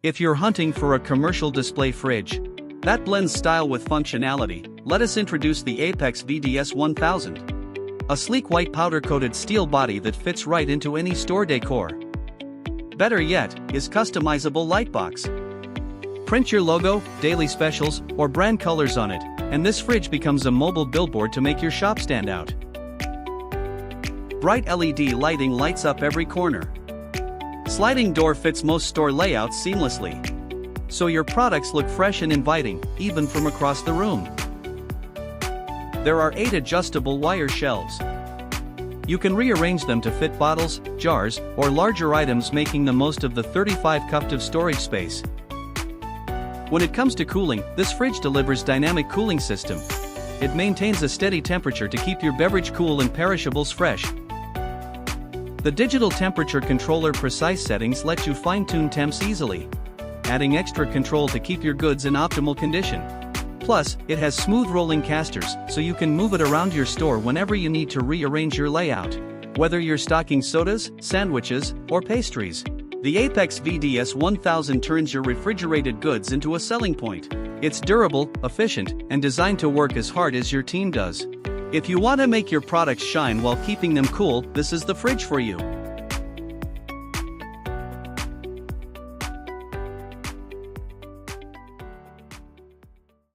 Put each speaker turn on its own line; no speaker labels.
If you're hunting for a commercial display fridge that blends style with functionality, let us introduce the Apex VDS 1000. A sleek white powder-coated steel body that fits right into any store decor. Better yet, is customizable lightbox. Print your logo, daily specials, or brand colors on it, and this fridge becomes a mobile billboard to make your shop stand out. Bright LED lighting lights up every corner. Sliding door fits most store layouts seamlessly, so your products look fresh and inviting, even from across the room. There are 8 adjustable wire shelves. You can rearrange them to fit bottles, jars, or larger items, making the most of the 35 cup of storage space. When it comes to cooling, this fridge delivers dynamic cooling system. It maintains a steady temperature to keep your beverage cool and perishables fresh. The digital temperature controller precise settings let you fine-tune temps easily, adding extra control to keep your goods in optimal condition. Plus, it has smooth rolling casters, so you can move it around your store whenever you need to rearrange your layout. Whether you're stocking sodas, sandwiches, or pastries, the Apex VDS 1000 turns your refrigerated goods into a selling point. It's durable, efficient, and designed to work as hard as your team does. If you want to make your products shine while keeping them cool, this is the fridge for you.